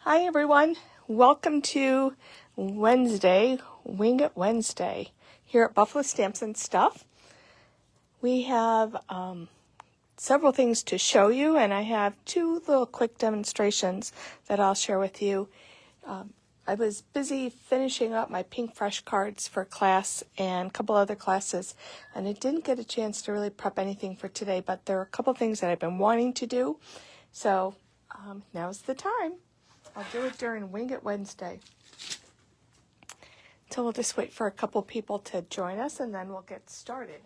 Hi everyone, welcome to Wednesday, Wing It Wednesday, here at Buffalo Stamps and Stuff. We have several things to show you, and I have two little quick demonstrations that I'll share with you. I was busy finishing up my Pink Fresh cards for class and a couple other classes, and I didn't get a chance to really prep anything for today, but there are a couple things that I've been wanting to do, so now's the time. I'll do it during Wing It Wednesday. So we'll just wait for a couple people to join us and then we'll get started.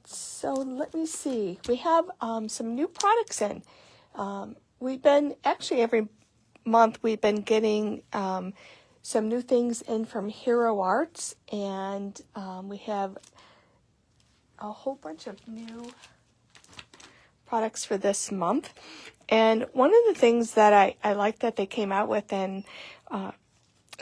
So let me see. We have some new products in. We've been, actually every month we've been getting some new things in from Hero Arts, and we have a whole bunch of new products for this month. And one of the things that I like that they came out with, and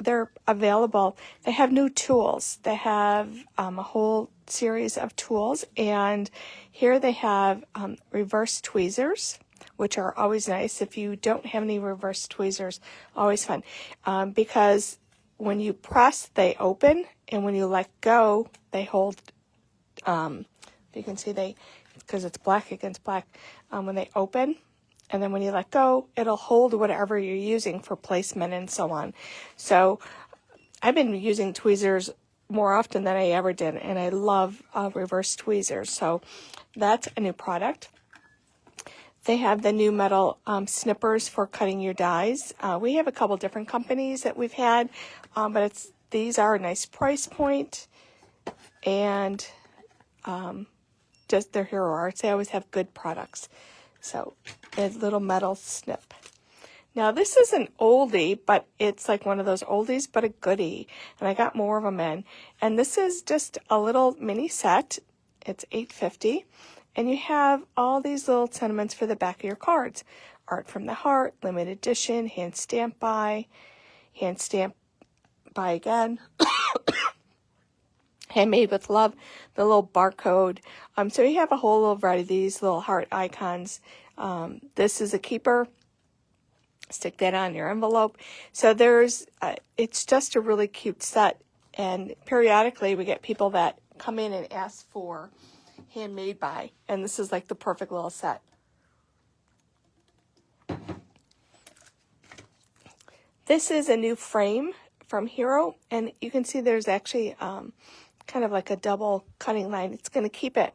they're available, they have new tools. They have a whole series of tools, and here they have reverse tweezers, which are always nice. If you don't have any reverse tweezers, always fun, because when you press, they open, and when you let go, they hold. You can see because it's black against black, when they open, and then when you let go, it'll hold whatever you're using for placement and so on. So I've been using tweezers more often than I ever did, and I love reverse tweezers. So that's a new product. They have the new metal snippers for cutting your dies. We have a couple different companies that we've had, but these are a nice price point, and just their Hero Arts. They always have good products. So a little metal snip. Now this is an oldie, but it's like one of those oldies, but a goodie. And I got more of them in. And this is just a little mini set. It's $8.50. And you have all these little sentiments for the back of your cards. Art from the Heart, limited edition, hand stamp by again. Handmade with love, the little barcode. So you have a whole little variety of these little heart icons. This is a keeper. Stick that on your envelope. So it's just a really cute set. And periodically we get people that come in and ask for handmade by. And this is like the perfect little set. This is a new frame from Hero. And you can see there's actually kind of like a double cutting line. It's going to keep it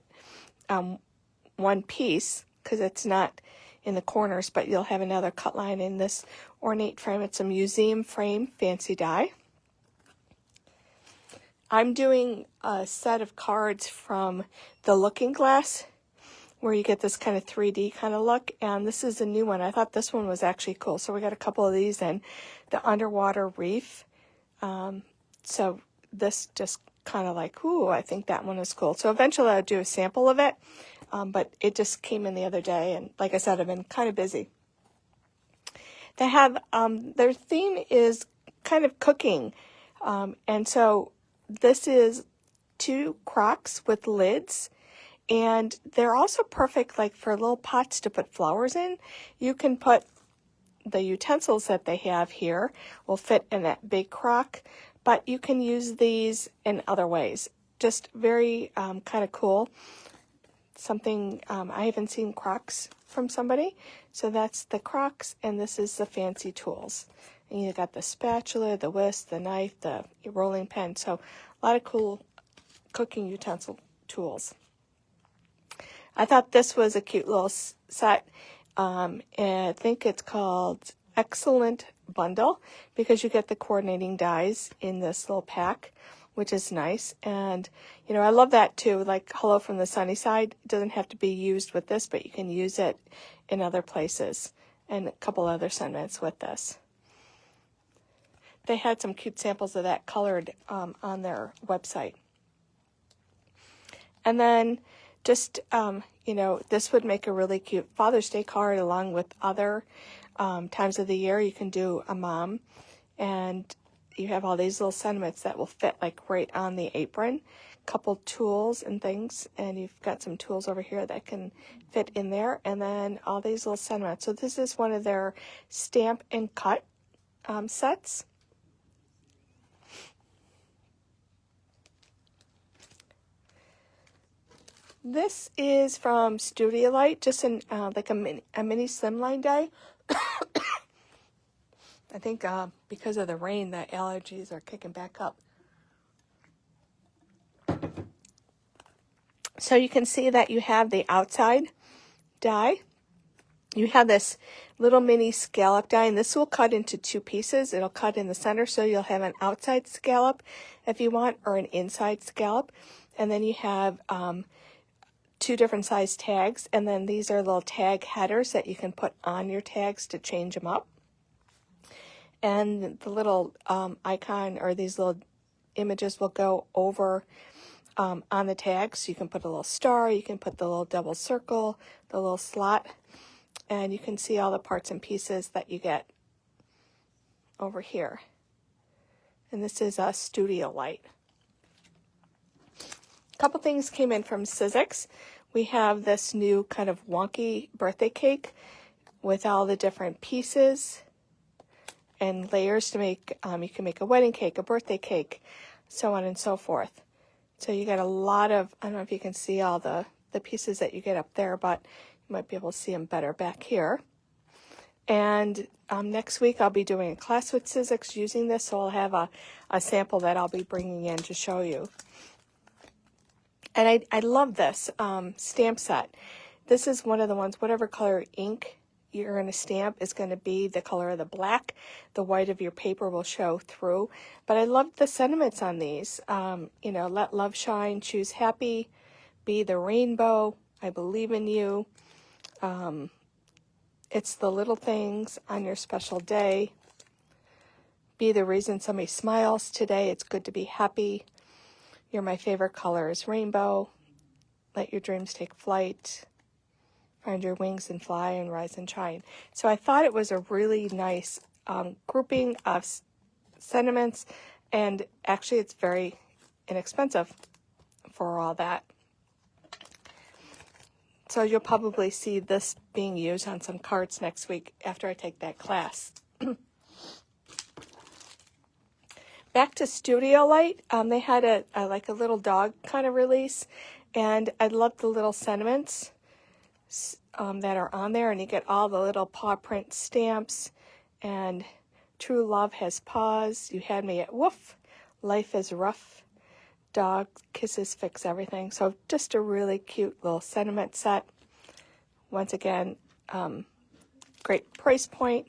one piece because it's not in the corners, but you'll have another cut line in this ornate frame. It's a museum frame, fancy die. I'm doing a set of cards from the Looking Glass, where you get this kind of 3D kind of look, and this is a new one. I thought this one was actually cool, so we got a couple of these in. The underwater reef. So this just kind of like, ooh, I think that one is cool. So eventually I'll do a sample of it, but it just came in the other day, and like I said, I've been kind of busy. They have, their theme is kind of cooking, and so this is 2 crocks with lids, and they're also perfect like for little pots to put flowers in. You can put the utensils that they have here will fit in that big crock, but you can use these in other ways. Just very kind of cool. Something, I haven't seen crocks from somebody. So that's the crocks, and this is the fancy tools. And you got the spatula, the whisk, the knife, the rolling pin. So a lot of cool cooking utensil tools. I thought this was a cute little set. And I think it's called Excellent Bundle, because you get the coordinating dies in this little pack, which is nice. And I love that too, like Hello from the Sunny Side. It doesn't have to be used with this, but you can use it in other places, and a couple other sentiments with this. They had some cute samples of that colored on their website. And then just this would make a really cute Father's Day card, along with other times of the year. You can do a mom, and you have all these little sentiments that will fit like right on the apron. couple tools and things, and you've got some tools over here that can fit in there, and then all these little sentiments. So this is one of their stamp and cut sets. This is from Studio Light, just in like a mini slimline die. I think because of the rain, the allergies are kicking back up. So you can see that you have the outside die. You have this little mini scallop die, and this will cut into two pieces. It'll cut in the center, so you'll have an outside scallop if you want, or an inside scallop. And then you have two different size tags, and then these are little tag headers that you can put on your tags to change them up. And the little icon, or these little images, will go over on the tags. You can put a little star, you can put the little double circle, the little slot, and you can see all the parts and pieces that you get over here. And this is a Studio Light. A couple things came in from Sizzix. We have this new kind of wonky birthday cake with all the different pieces and layers to make. You can make a wedding cake, a birthday cake, so on and so forth. So you get a lot of, I don't know if you can see all the pieces that you get up there, but you might be able to see them better back here. And next week I'll be doing a class with Sizzix using this, so I'll have a sample that I'll be bringing in to show you. And I love this stamp set. This is one of the ones, whatever color ink you're going to stamp is going to be the color of the black. The white of your paper will show through. But I love the sentiments on these. You know, let love shine, choose happy, be the rainbow, I believe in you. It's the little things on your special day. Be the reason somebody smiles today. It's good to be happy. You're my favorite color is rainbow. Let your dreams take flight. Find your wings and fly and rise and shine. So I thought it was a really nice grouping of sentiments, and actually it's very inexpensive for all that. So you'll probably see this being used on some cards next week after I take that class. Back to Studio Light, they had a like a little dog kind of release, and I love the little sentiments that are on there, and you get all the little paw print stamps, and true love has paws, you had me at woof, life is rough, dog kisses fix everything. So just a really cute little sentiment set. Once again, great price point.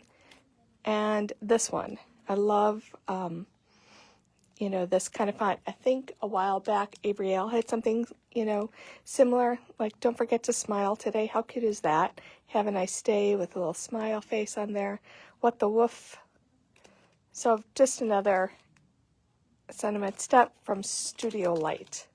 And this one, I love you know, this kind of font. I think a while back, Abrielle had something, you know, similar, like don't forget to smile today. How cute is that? Have a nice day with a little smile face on there. What the woof. So just another sentiment step from Studio Light.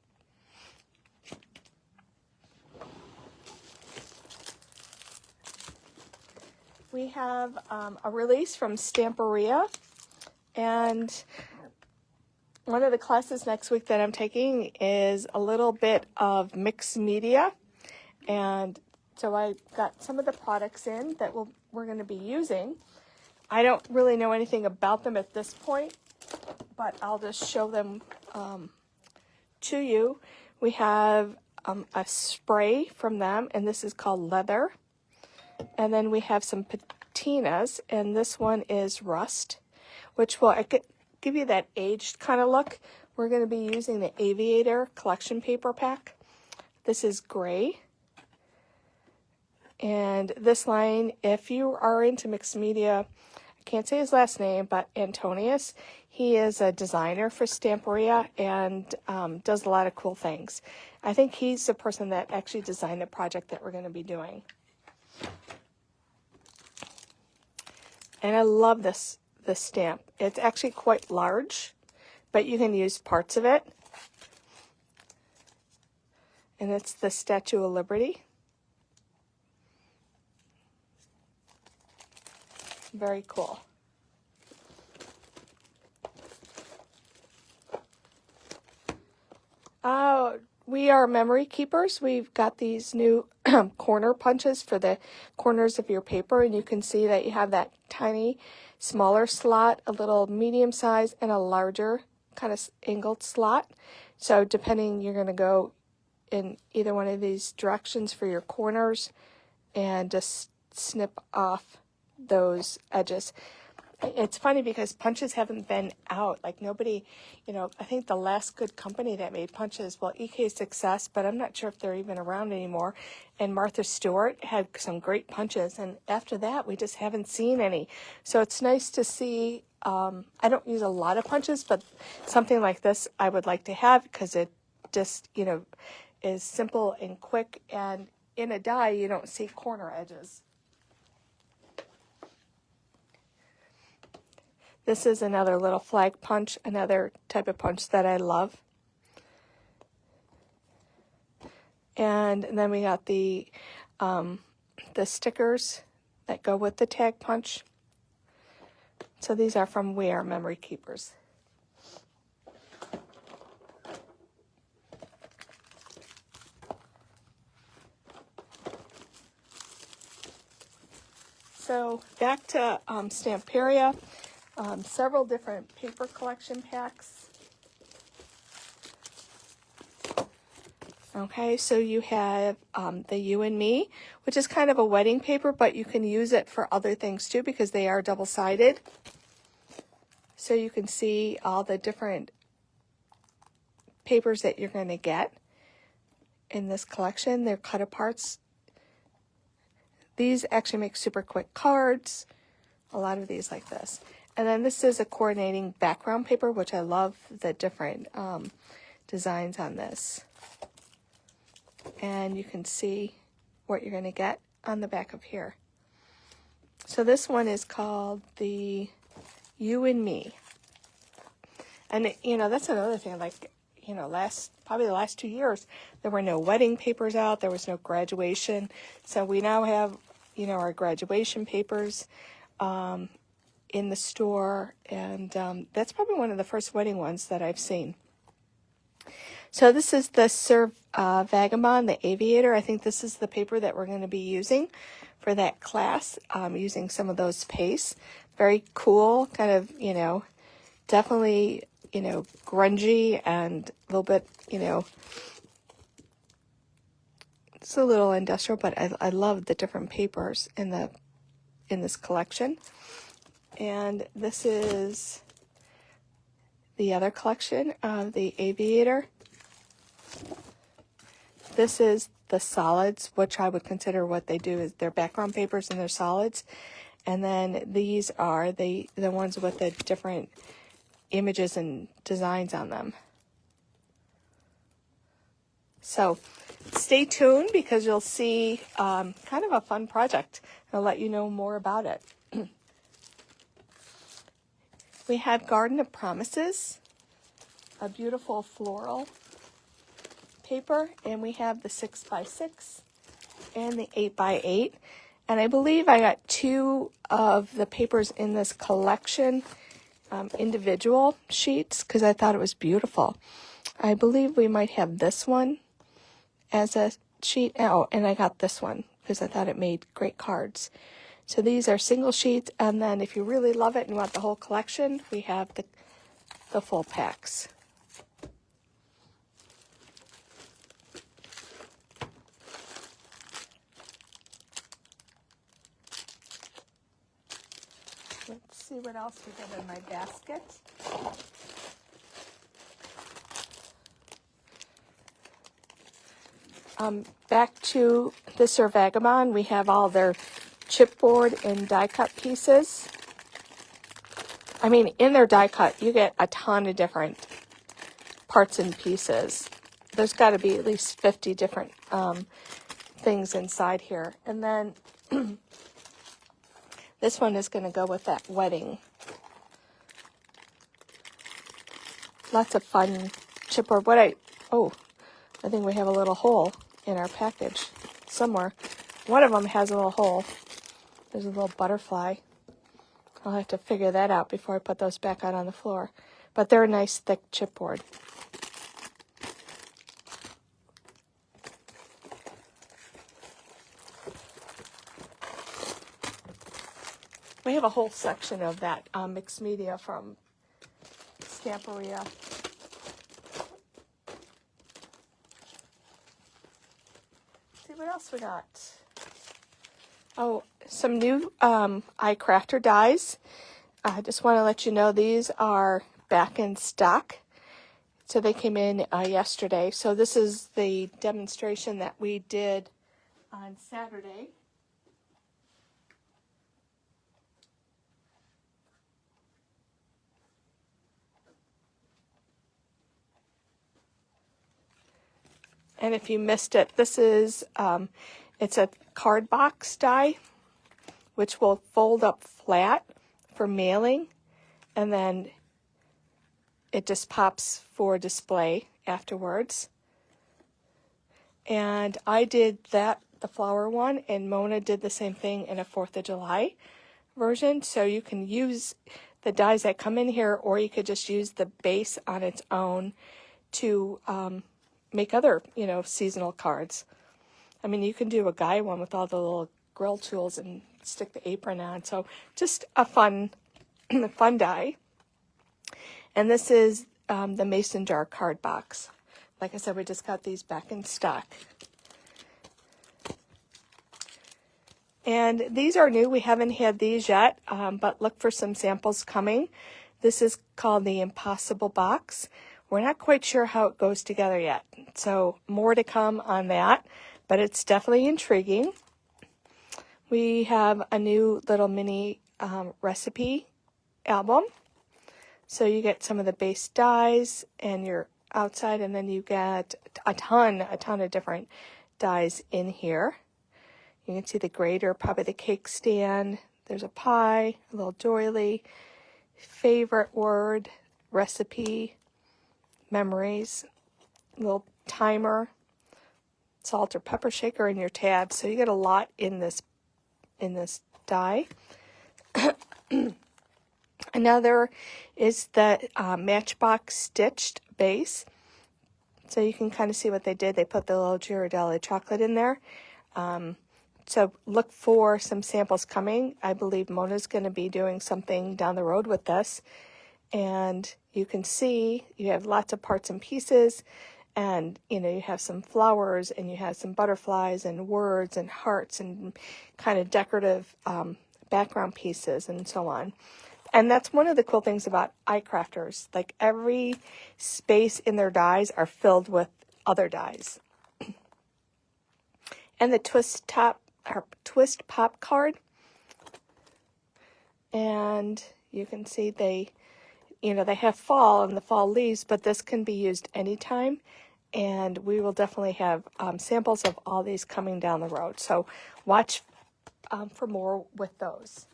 We have a release from Stamperia, and one of the classes next week that I'm taking is a little bit of mixed media, and so I got some of the products in that we're going to be using. I don't really know anything about them at this point, but I'll just show them to you. We have a spray from them, and this is called Leather. And then we have some patinas, and this one is Rust, which will give you that aged kind of look. We're going to be using the Aviator collection paper pack. This is gray. And this line, if you are into mixed media, I can't say his last name, but Antonius, he is a designer for Stamperia and does a lot of cool things. I think he's the person that actually designed the project that we're going to be doing. And I love this stamp. It's actually quite large, but you can use parts of it. And it's the Statue of Liberty. Very cool. Oh, we are memory keepers. We've got these new corner punches for the corners of your paper, and you can see that you have that tiny, smaller slot, a little medium size, and a larger kind of angled slot. So depending, you're going to go in either one of these directions for your corners and just snip off those edges. It's funny because punches haven't been out. Like nobody, I think the last good company that made punches, well, EK Success, but I'm not sure if they're even around anymore. And Martha Stewart had some great punches. And after that, we just haven't seen any. So it's nice to see. I don't use a lot of punches, but something like this I would like to have because it just, is simple and quick. And in a die, you don't see corner edges. This is another little flag punch, another type of punch that I love. And then we got the stickers that go with the tag punch. So these are from We Are Memory Keepers. So back to Stamperia. Several different paper collection packs. Okay, so you have the You and Me, which is kind of a wedding paper, but you can use it for other things too because they are double-sided. So you can see all the different papers that you're going to get in this collection. They're cut aparts. These actually make super quick cards. A lot of these like this. And then this is a coordinating background paper, which I love the different designs on this. And you can see what you're going to get on the back of here. So this one is called the You and Me. And, that's another thing. Like, probably the last 2 years, there were no wedding papers out. There was no graduation. So we now have, our graduation papers in the store, and that's probably one of the first wedding ones that I've seen. So this is the Sir Vagabond, the Aviator. I think this is the paper that we're going to be using for that class, using some of those pastes. Very cool, kind of, definitely, grungy and a little bit, it's a little industrial, but I love the different papers in this collection. And this is the other collection of the Aviator. This is the solids, which I would consider what they do is their background papers and their solids. And then these are the ones with the different images and designs on them. So stay tuned because you'll see kind of a fun project. I'll let you know more about it. We have Garden of Promises, a beautiful floral paper, and we have the 6x6 and the 8x8. And I believe I got 2 of the papers in this collection, individual sheets, because I thought it was beautiful. I believe we might have this one as a sheet. Oh, and I got this one because I thought it made great cards. So these are single sheets, and then if you really love it and want the whole collection, we have the full packs. Let's see what else we have in my basket. Back to the Sir Vagabond, we have all their chipboard and die cut pieces. I mean, in their die cut, you get a ton of different parts and pieces. There's got to be at least 50 different things inside here. And then this one is going to go with that wedding. Lots of fun chipboard. I think we have a little hole in our package somewhere. One of them has a little hole. There's a little butterfly. I'll have to figure that out before I put those back out on the floor. But they're a nice thick chipboard. We have a whole section of that mixed media from Scamperia. See what else we got. Oh, some new iCrafter dies. I just want to let you know these are back in stock. So they came in yesterday. So this is the demonstration that we did on Saturday. And if you missed it, this is, it's a card box die, which will fold up flat for mailing, and then it just pops for display afterwards. And I did that, the flower one, and Mona did the same thing in a 4th of July version. So you can use the dies that come in here, or you could just use the base on its own to make other, seasonal cards. I mean, you can do a guy one with all the little grill tools and stick the apron on. So just a fun die. And this is the mason jar card box. Like I said, we just got these back in stock. And these are new. We haven't had these yet, but look for some samples coming. This is called the Impossible Box. We're not quite sure how it goes together yet. So more to come on that, but it's definitely intriguing. We have a new little mini recipe album. So you get some of the base dies and your outside, and then you get a ton of different dies in here. You can see the grater, probably the cake stand. There's a pie, a little doily, favorite word, recipe, memories, little timer, salt or pepper shaker, in your tabs. So you get a lot in this die. Another is the Matchbox stitched base. So you can kind of see what they did. They put the little Ghirardelli chocolate in there. So look for some samples coming. I believe Mona's going to be doing something down the road with this. And you can see you have lots of parts and pieces. And, you have some flowers, and you have some butterflies and words and hearts and kind of decorative background pieces and so on. And that's one of the cool things about iCrafters. Like, every space in their dies are filled with other dies. And the twist pop card. And you can see they have fall and the fall leaves, but this can be used anytime. And we will definitely have samples of all these coming down the road. So watch for more with those.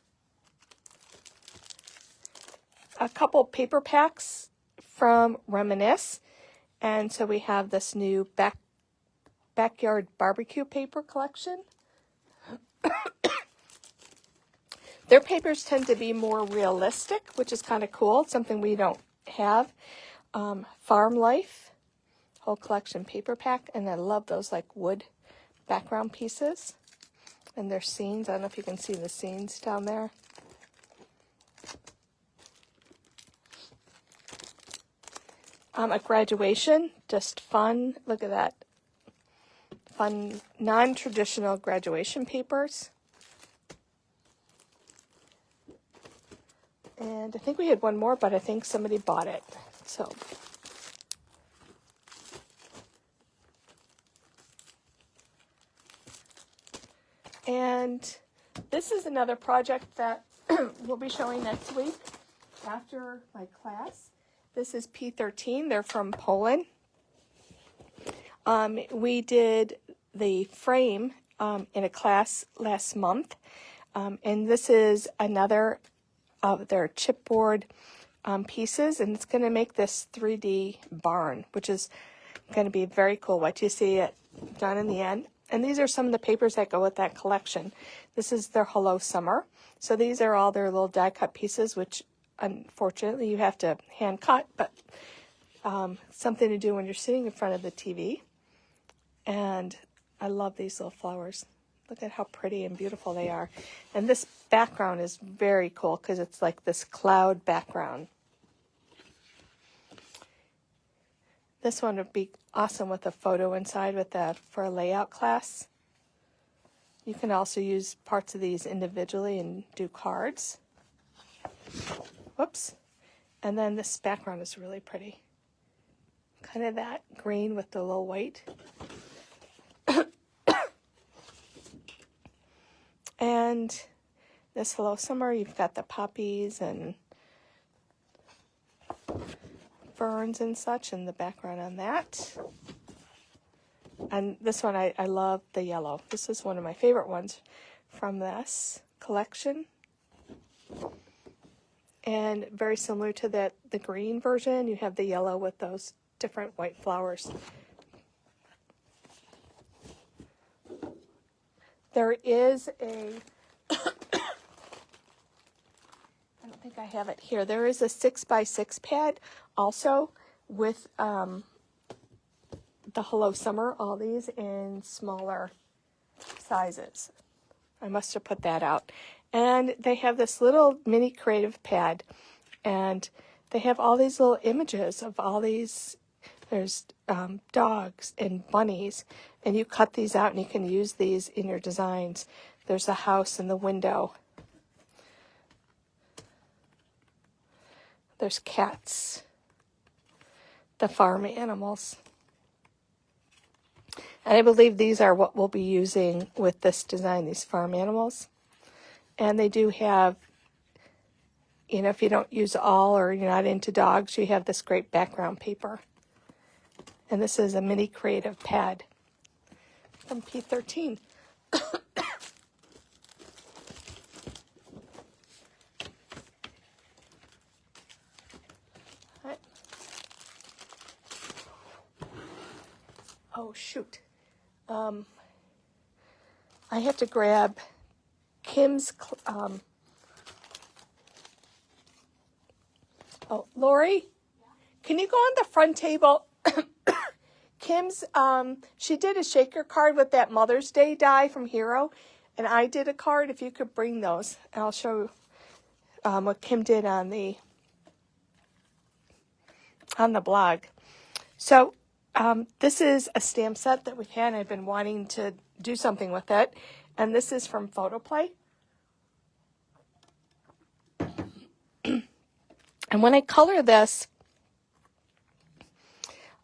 A couple paper packs from Reminisce. And so we have this new backyard barbecue paper collection. Their papers tend to be more realistic, which is kind of cool. It's something we don't have. Farm Life, whole collection paper pack. And I love those like wood background pieces. And their scenes. I don't know if you can see the scenes down there. A graduation, just fun. Look at that. Fun, non-traditional graduation papers. And I think we had one more, but I think somebody bought it. So. And this is another project that we'll be showing next week after my class. This is P13. They're from Poland. We did the frame in a class last month. And this is another of their chipboard pieces. And it's going to make this 3D barn, which is going to be very cool. Wait till you see it done in the end. And these are some of the papers that go with that collection. This is their Hello Summer. So these are all their little die cut pieces, which unfortunately you have to hand cut, but something to do when you're sitting in front of the TV. And I love these little flowers. Look at how pretty and beautiful they are. And this background is very cool because it's like this cloud background. This one would be awesome with a photo inside for a layout class. You can also use parts of these individually and do cards. Whoops. And then this background is really pretty. Kind of that green with the little white. And this Hello Summer, you've got the poppies and ferns and such in the background on that. And this one, I love the yellow. This is one of my favorite ones from this collection. And very similar to the green version, you have the yellow with those different white flowers. There is a, I don't think I have it here. There is a 6x6 pad also with the Hello Summer, all these in smaller sizes. I must have put that out. And they have this little mini creative pad, and they have all these little images of all these, there's dogs and bunnies, and you cut these out and you can use these in your designs. There's a house and the window. There's cats, the farm animals. And I believe these are what we'll be using with this design, these farm animals. And they do have, you know, if you don't use all or you're not into dogs, you have this great background paper. And this is a mini creative pad from P13. Right. Oh, shoot. I have to grab Kim's, oh, Lori, can you go on the front table? Kim's, she did a shaker card with that Mother's Day die from Hero, and I did a card. If you could bring those, and I'll show what Kim did on the blog. So this is a stamp set that we had. I've been wanting to do something with it, and this is from Photoplay. And when I color this,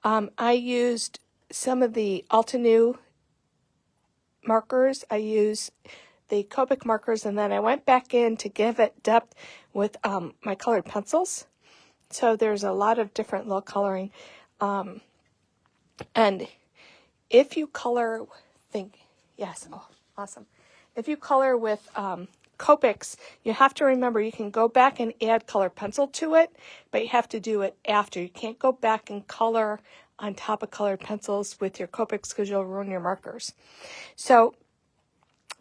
I used some of the Altenew markers. I used the Copic markers, and then I went back in to give it depth with my colored pencils. So there's a lot of different little coloring. And if you color, yes, oh, awesome. If you color with Copics, you have to remember you can go back and add colored pencil to it, but you have to do it after. You can't go back and color on top of colored pencils with your Copics because you'll ruin your markers. So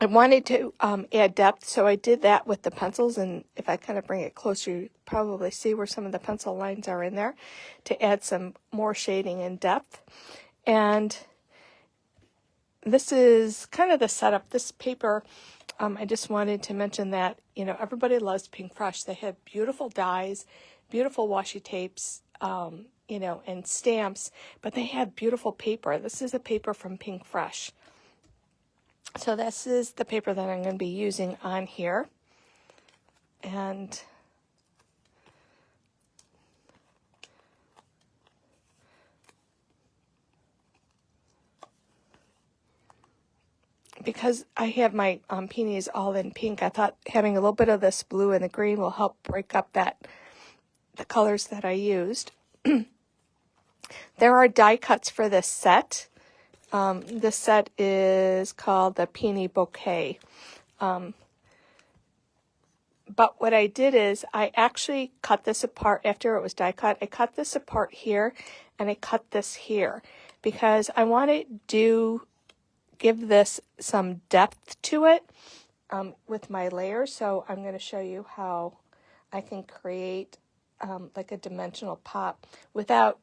I wanted to add depth, so I did that with the pencils, and if I kind of bring it closer, you probably see where some of the pencil lines are in there to add some more shading and depth. And this is kind of the setup. This paper, I just wanted to mention that, you know, everybody loves Pink Fresh. They have beautiful dies, beautiful washi tapes, you know, and stamps, but they have beautiful paper. This is a paper from Pink Fresh. So this is the paper that I'm going to be using on here. And because I have my peonies all in pink, I thought having a little bit of this blue and the green will help break up the colors that I used. There are die cuts for this set. This set is called the Peony Bouquet. But what I did is I actually cut this apart after it was die cut. I cut this apart here and I cut this here because I wanted to give this some depth to it with my layers. So I'm going to show you how I can create like a dimensional pop without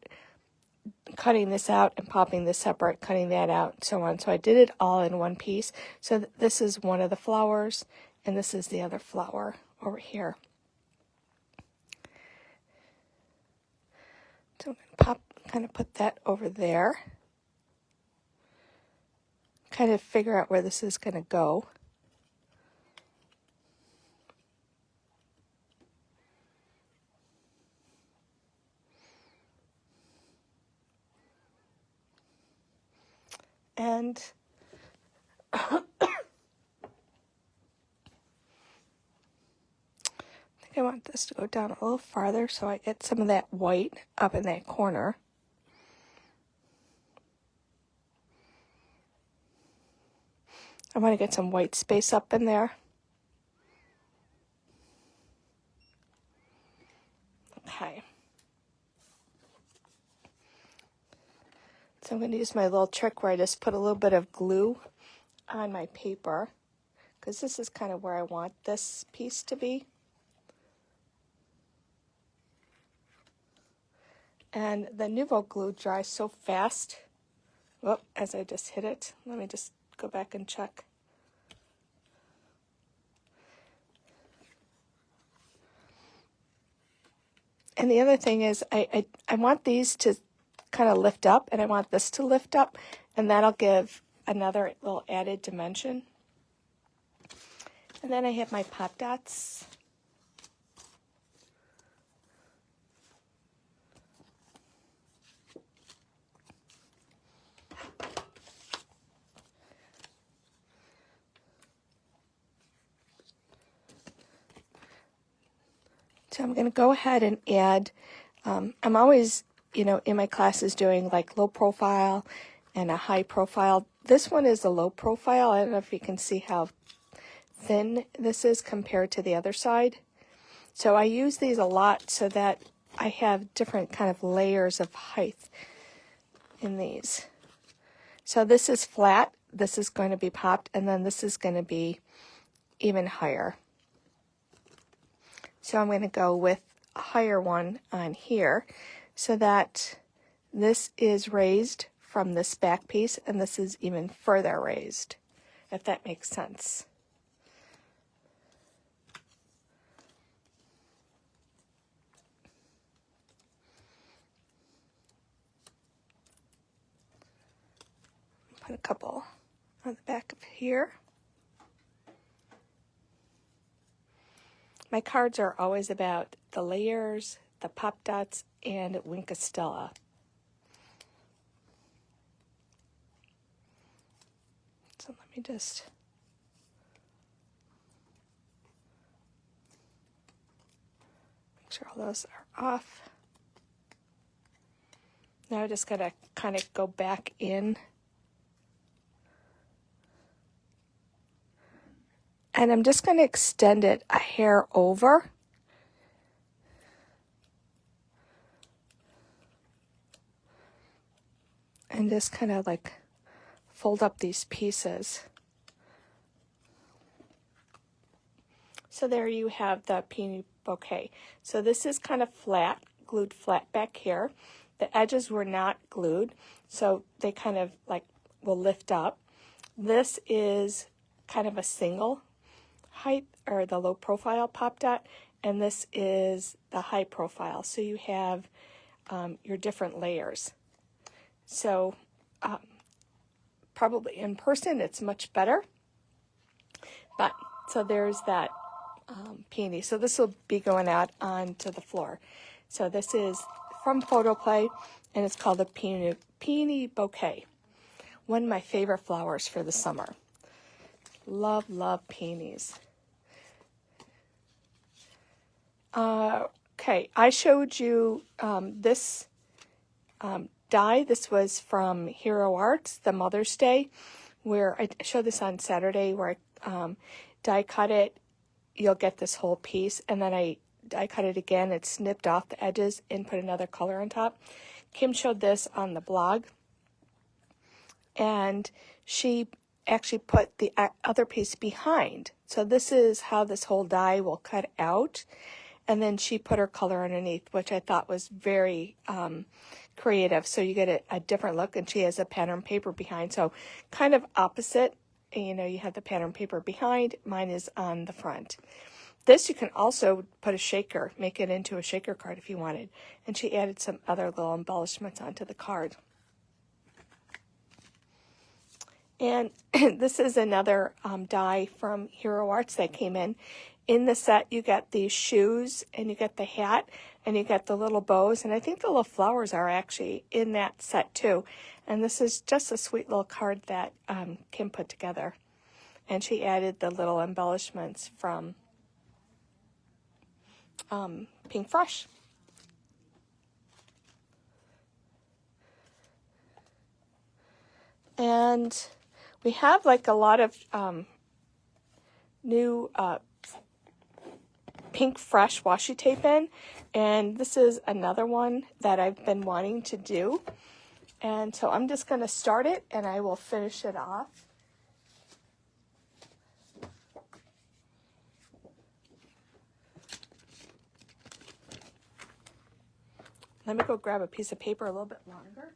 cutting this out and popping this separate, cutting that out, and so on. So I did it all in one piece. So this is one of the flowers, and this is the other flower over here. So I'm going to kind of put that over there. Kind of figure out where this is going to go. And I think I want this to go down a little farther so I get some of that white up in that corner. I want to get some white space up in there. Okay. So I'm going to use my little trick where I just put a little bit of glue on my paper, because this is kind of where I want this piece to be. And the Nouveau glue dries so fast. Whoop, as I just hit it. Let me just go back and check. And the other thing is I want these to kind of lift up, and I want this to lift up, and that'll give another little added dimension. And then I have my pop dots. So I'm going to go ahead and add, I'm always, in my classes doing like low profile and a high profile. This one is a low profile. I don't know if you can see how thin this is compared to the other side. So I use these a lot so that I have different kind of layers of height in these. So this is flat, this is going to be popped, and then this is going to be even higher. So I'm going to go with a higher one on here so that this is raised from this back piece and this is even further raised, if that makes sense. Put a couple on the back of here. My cards are always about the layers, the pop dots, and Wink Stella. So let me just make sure all those are off. Now I just gotta kind of go back in. And I'm just going to extend it a hair over. And just kind of like fold up these pieces. So there you have the peony bouquet. So this is kind of flat, glued flat back here. The edges were not glued, so they kind of like will lift up. This is kind of a single height, or the low profile pop dot, and this is the high profile. So you have your different layers. So probably in person it's much better. But so there's that peony. So this will be going out onto the floor. So this is from Photo Play, and it's called the peony bouquet. One of my favorite flowers for the summer. Love, love peonies. Okay, I showed you this die. This was from Hero Arts, the Mother's Day, where I showed this on Saturday, where I die cut it. You'll get this whole piece, and then I die cut it again. It snipped off the edges and put another color on top. Kim showed this on the blog, and she actually put the other piece behind. So this is how this whole die will cut out. and then she put her color underneath, which I thought was very creative. So you get a different look, and she has a pattern paper behind. So kind of opposite, you know, you have the pattern paper behind. Mine is on the front. This you can also put a shaker, make it into a shaker card if you wanted. And she added some other little embellishments onto the card. And this is another die from Hero Arts that came in. In the set, you get these shoes, and you get the hat, and you get the little bows. And I think the little flowers are actually in that set too. And this is just a sweet little card that Kim put together. And she added the little embellishments from Pink Fresh. And we have like a lot of new Pink Fresh washi tape in, and this is another one that I've been wanting to do. And so I'm just going to start it, and I will finish it off. Let me go grab a piece of paper a little bit longer.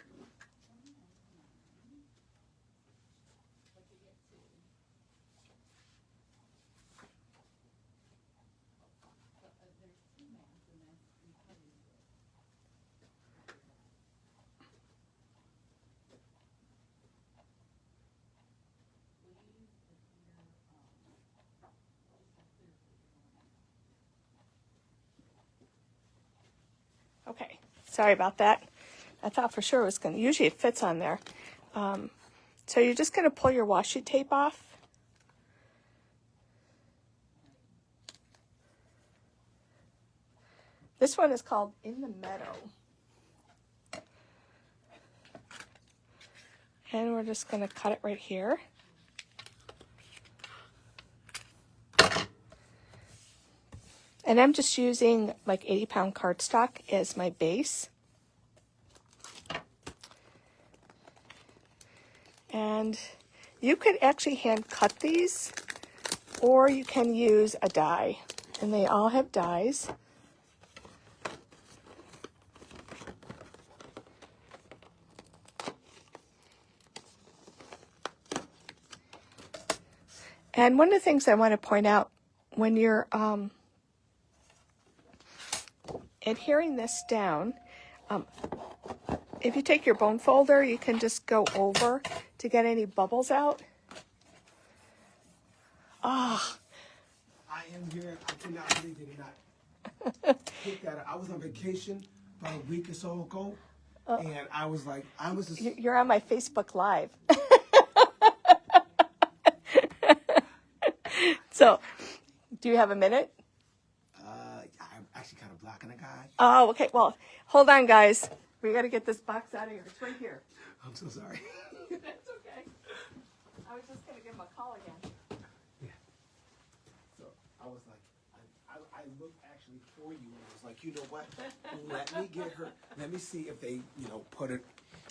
Okay, sorry about that. I thought for sure it was going to, usually it fits on there. So you're just going to pull your washi tape off. This one is called In the Meadow. And we're just going to cut it right here. And I'm just using like 80-pound cardstock as my base. And you could actually hand cut these, or you can use a die. And they all have dies. And one of the things I want to point out, when you're adhering this down, if you take your bone folder, you can just go over to get any bubbles out. Ah. I am here. I cannot believe they did not pick that up. I was on vacation about a week or so ago, and I was like, You're on my Facebook Live. So, do you have a minute? I'm actually kind of blocking a guy. Oh, okay. Well, hold on, guys. We got to get this box out of here. It's right here. I'm so sorry. That's okay. I was just going to give him a call again. Yeah. So I was like, I looked actually for you, and I was like, you know what? Let me get her. Let me see if they, put it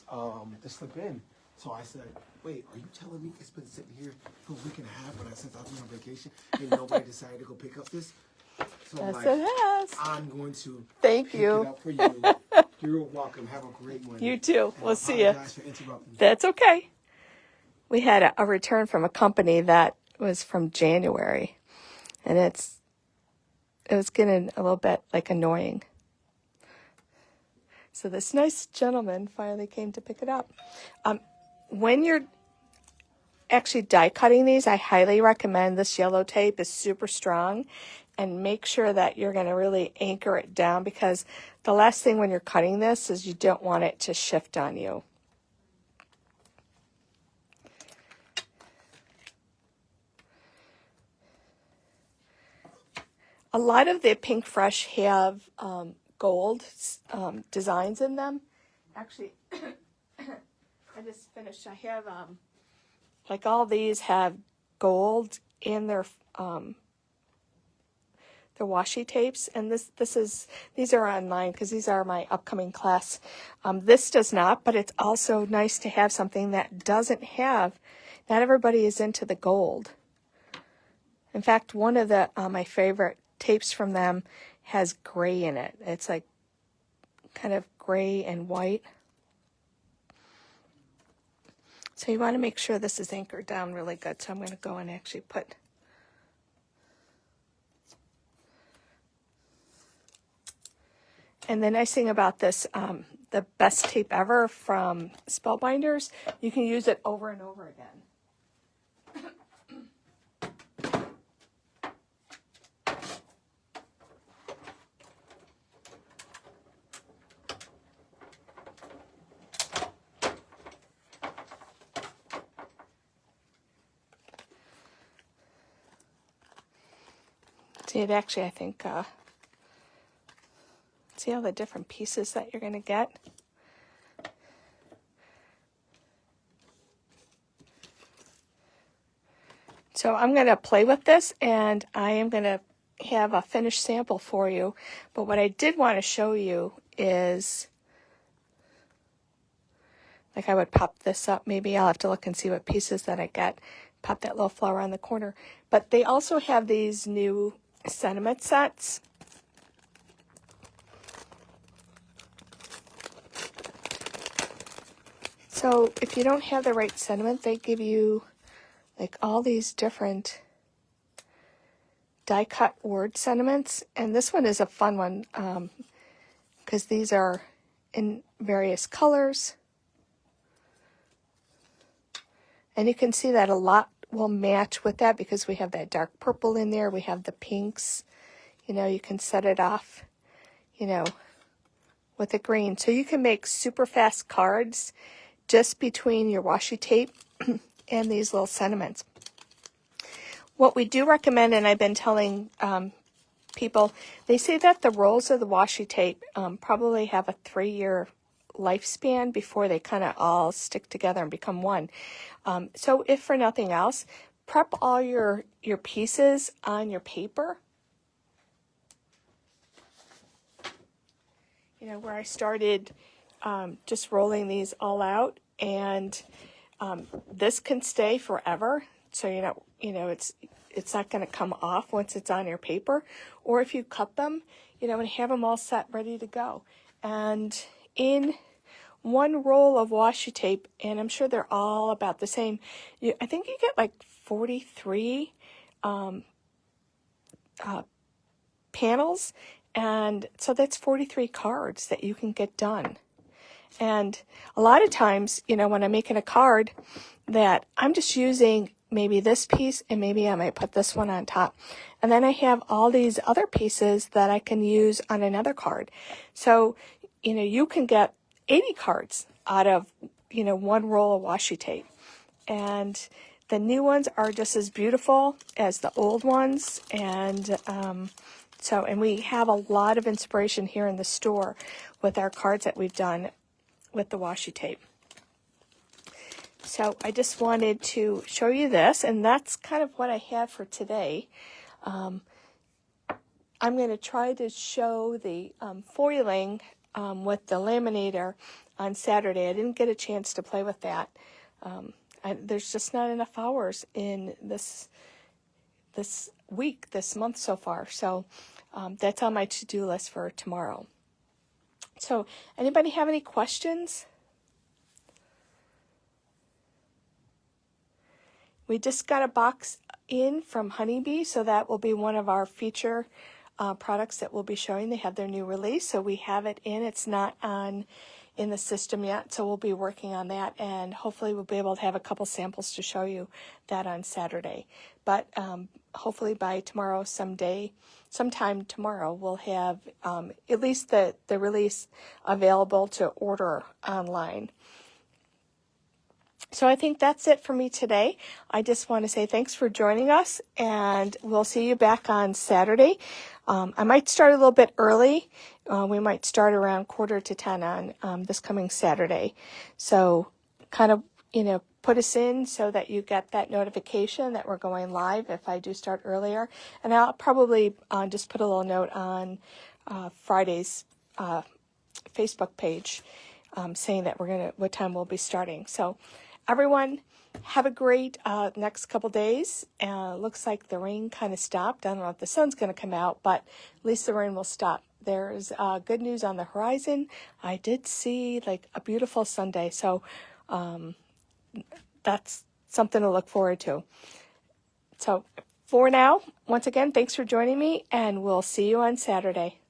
to slip in. So I said, wait, are you telling me it's been sitting here for a week and a half since I've been on vacation and nobody decided to go pick up this? So Yes, it has. I'm going to Thank pick you. it up for you. You're welcome. Have a great one. You too. And We'll see you. I apologize for interrupting you. That's okay. We had a return from a company that was from January, and it was getting a little bit like annoying. So this nice gentleman finally came to pick it up. When you're actually die cutting these, I highly recommend this yellow tape. Is super strong, and make sure that you're going to really anchor it down, because the last thing when you're cutting this is you don't want it to shift on you. A lot of the Pink Fresh have gold designs in them. Actually, I just finished. I have like all these have gold in their washi tapes, and these are online because these are my upcoming class. This does not, but it's also nice to have something that doesn't have. Not everybody is into the gold. In fact, one of the my favorite tapes from them has gray in it. It's like kind of gray and white. So you want to make sure this is anchored down really good. So I'm going to go and actually put and the nice thing about this, the best tape ever from Spellbinders, you can use it over and over again. See, it actually, I think, see all the different pieces that you're going to get? So I'm going to play with this, and I am going to have a finished sample for you. But what I did want to show you is, like I would pop this up. Maybe I'll have to look and see what pieces that I get. Pop that little flower on the corner. But they also have these new sentiment sets. So if you don't have the right sentiment, they give you like all these different die cut word sentiments. And this one is a fun one because these are in various colors. And you can see that a lot will match with that because we have that dark purple in there. We have the pinks. You know, you can set it off, you know, with the green. So you can make super fast cards just between your washi tape and these little sentiments. What we do recommend, and I've been telling people, they say that the rolls of the washi tape probably have a 3-year lifespan before they kind of all stick together and become one. So if for nothing else, prep all your pieces on your paper. You know, where I started just rolling these all out, and this can stay forever. So you know it's not going to come off once it's on your paper. Or if you cut them, you know, and have them all set ready to go. And in one roll of washi tape, and I'm sure they're all about the same, I think you get like 43 panels, and so that's 43 cards that you can get done. And a lot of times, you know, when I'm making a card, that I'm just using maybe this piece, and maybe I might put this one on top. And then I have all these other pieces that I can use on another card. So, you know, you can get 80 cards out of, you know, one roll of washi tape. And the new ones are just as beautiful as the old ones. And and we have a lot of inspiration here in the store with our cards that we've done with the washi tape. So I just wanted to show you this, and that's kind of what I have for today. I'm going to try to show the foiling with the laminator on Saturday. I didn't get a chance to play with that. There's just not enough hours in this week, this month so far. So that's on my to-do list for tomorrow. So anybody have any questions? We just got a box in from Honeybee, so that will be one of our feature products that we'll be showing. They have their new release, so we have it in. It's not in the system yet, so we'll be working on that, and hopefully we'll be able to have a couple samples to show you that on Saturday. But hopefully by tomorrow, sometime tomorrow, we'll have at least the release available to order online. So I think that's it for me today. I just want to say thanks for joining us, and we'll see you back on Saturday. I might start a little bit early. We might start around 9:45 on this coming Saturday. So kind of, you know, put us in so that you get that notification that we're going live if I do start earlier. And I'll probably just put a little note on Friday's Facebook page saying that what time we'll be starting. So everyone, have a great next couple days. Looks like the rain kind of stopped. I don't know if the sun's going to come out, but at least the rain will stop. There's good news on the horizon. I did see like a beautiful Sunday, so that's something to look forward to. So for now, once again, thanks for joining me, and we'll see you on Saturday.